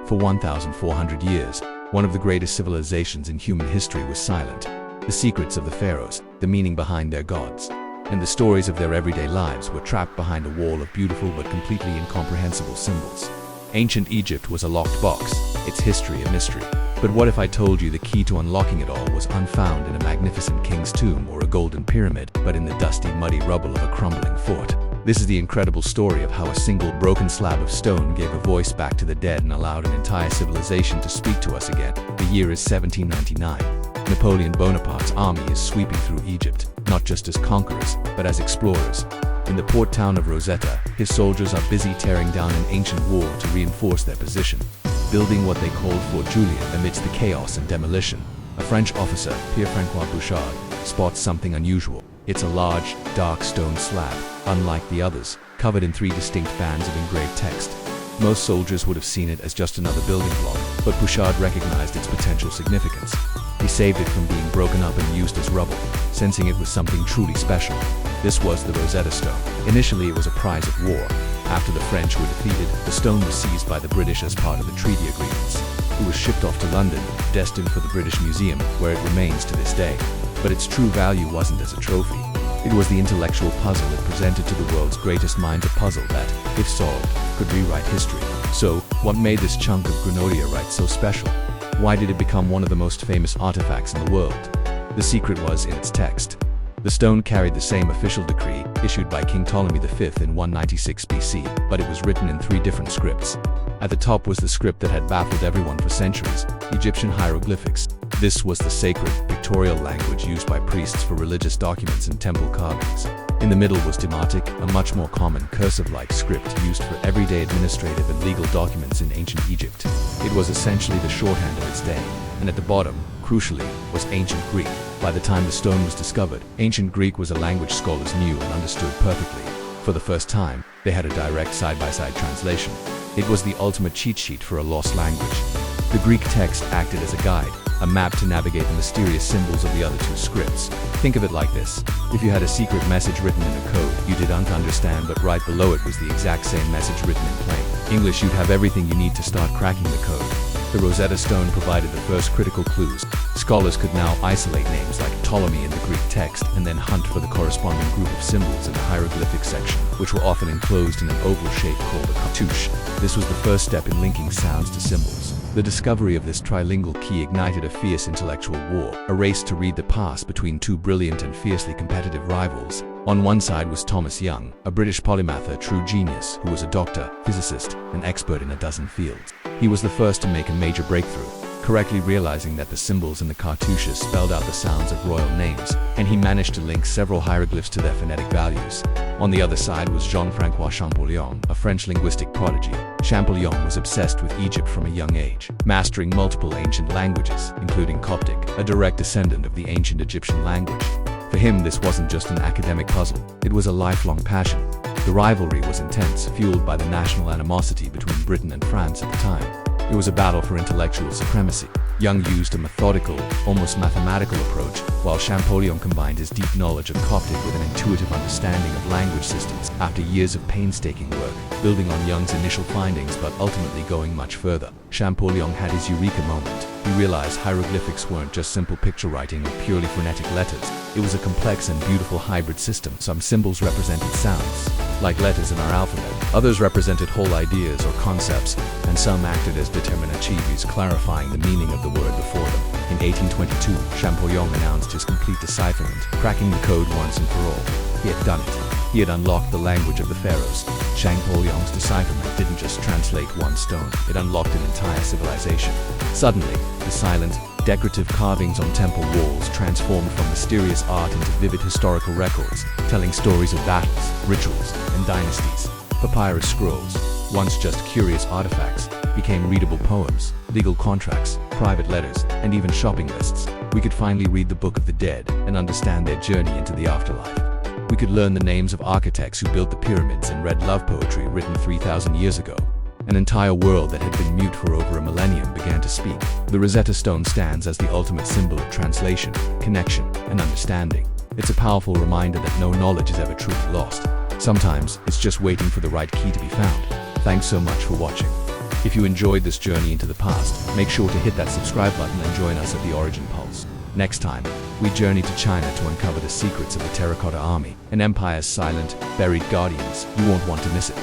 For 1,400 years, one of the greatest civilizations in human history was silent. The secrets of the pharaohs, the meaning behind their gods, and the stories of their everyday lives were trapped behind a wall of beautiful but completely incomprehensible symbols. Ancient Egypt was a locked box, its history a mystery. But what if I told you the key to unlocking it all was unfound in a magnificent king's tomb or a golden pyramid, but in the dusty, muddy rubble of a crumbling fort? This is the incredible story of how a single broken slab of stone gave a voice back to the dead and allowed an entire civilization to speak to us again. The year is 1799. Napoleon Bonaparte's army is sweeping through Egypt, not just as conquerors, but as explorers. In the port town of Rosetta, his soldiers are busy tearing down an ancient wall to reinforce their position, building what they called Fort Julien amidst the chaos and demolition. A French officer, Pierre-Francois Bouchard, spots something unusual. It's a large, dark stone slab, unlike the others, covered in 3 distinct bands of engraved text. Most soldiers would have seen it as just another building block, but Bouchard recognized its potential significance. He saved it from being broken up and used as rubble, sensing it was something truly special. This was the Rosetta Stone. Initially, it was a prize of war. After the French were defeated, the stone was seized by the British as part of the treaty agreements. It was shipped off to London, destined for the British Museum, where it remains to this day. But its true value wasn't as a trophy. It was the intellectual puzzle it presented to the world's greatest minds, a puzzle that, if solved, could rewrite history. So, what made this chunk of granodiorite so special? Why did it become one of the most famous artifacts in the world? The secret was in its text. The stone carried the same official decree, issued by King Ptolemy V in 196 BC, but it was written in 3 different scripts. At the top was the script that had baffled everyone for centuries, Egyptian hieroglyphics. This was the sacred, pictorial language used by priests for religious documents and temple carvings. In the middle was Demotic, a much more common cursive-like script used for everyday administrative and legal documents in ancient Egypt. It was essentially the shorthand of its day. And at the bottom, crucially, was ancient Greek. By the time the stone was discovered, ancient Greek was a language scholars knew and understood perfectly. For the first time, they had a direct side-by-side translation. It was the ultimate cheat sheet for a lost language. The Greek text acted as a guide, a map to navigate the mysterious symbols of the other 2 scripts. Think of it like this. If you had a secret message written in a code you didn't understand, but right below it was the exact same message written in plain English, you'd have everything you need to start cracking the code. The Rosetta Stone provided the first critical clues. Scholars could now isolate names like Ptolemy in the Greek text and then hunt for the corresponding group of symbols in the hieroglyphic section, which were often enclosed in an oval shape called a cartouche. This was the first step in linking sounds to symbols. The discovery of this trilingual key ignited a fierce intellectual war, a race to read the past between 2 brilliant and fiercely competitive rivals. On one side was Thomas Young, a British polymath, a true genius, who was a doctor, physicist, and expert in a dozen fields. He was the first to make a major breakthrough, correctly realizing that the symbols in the cartouches spelled out the sounds of royal names, and he managed to link several hieroglyphs to their phonetic values. On the other side was Jean-François Champollion, a French linguistic prodigy. Champollion was obsessed with Egypt from a young age, mastering multiple ancient languages, including Coptic, a direct descendant of the ancient Egyptian language. For him, this wasn't just an academic puzzle, it was a lifelong passion. The rivalry was intense, fueled by the national animosity between Britain and France at the time. It was a battle for intellectual supremacy. Young used a methodical, almost mathematical approach, while Champollion combined his deep knowledge of Coptic with an intuitive understanding of language systems. After years of painstaking work, building on Young's initial findings but ultimately going much further, Champollion had his eureka moment. He realized hieroglyphics weren't just simple picture writing or purely phonetic letters. It was a complex and beautiful hybrid system. Some symbols represented sounds, like letters in our alphabet. Others represented whole ideas or concepts, and some acted as determinatives, clarifying the meaning of the word before them. In 1822, Champollion announced his complete decipherment, cracking the code once and for all. He had done it. He had unlocked the language of the pharaohs. Champollion's decipherment didn't just translate one stone, it unlocked an entire civilization. Suddenly, the silent, decorative carvings on temple walls transformed from mysterious art into vivid historical records, telling stories of battles, rituals, and dynasties. Papyrus scrolls, once just curious artifacts, became readable poems, legal contracts, private letters, and even shopping lists. We could finally read the Book of the Dead and understand their journey into the afterlife. We could learn the names of architects who built the pyramids and read love poetry written 3,000 years ago. An entire world that had been mute for over a millennium began to speak. The Rosetta Stone stands as the ultimate symbol of translation, connection, and understanding. It's a powerful reminder that no knowledge is ever truly lost. Sometimes, it's just waiting for the right key to be found. Thanks so much for watching. If you enjoyed this journey into the past, make sure to hit that subscribe button and join us at the Origin Pulse. Next time, we journey to China to uncover the secrets of the Terracotta Army, an empire's silent, buried guardians. You won't want to miss it.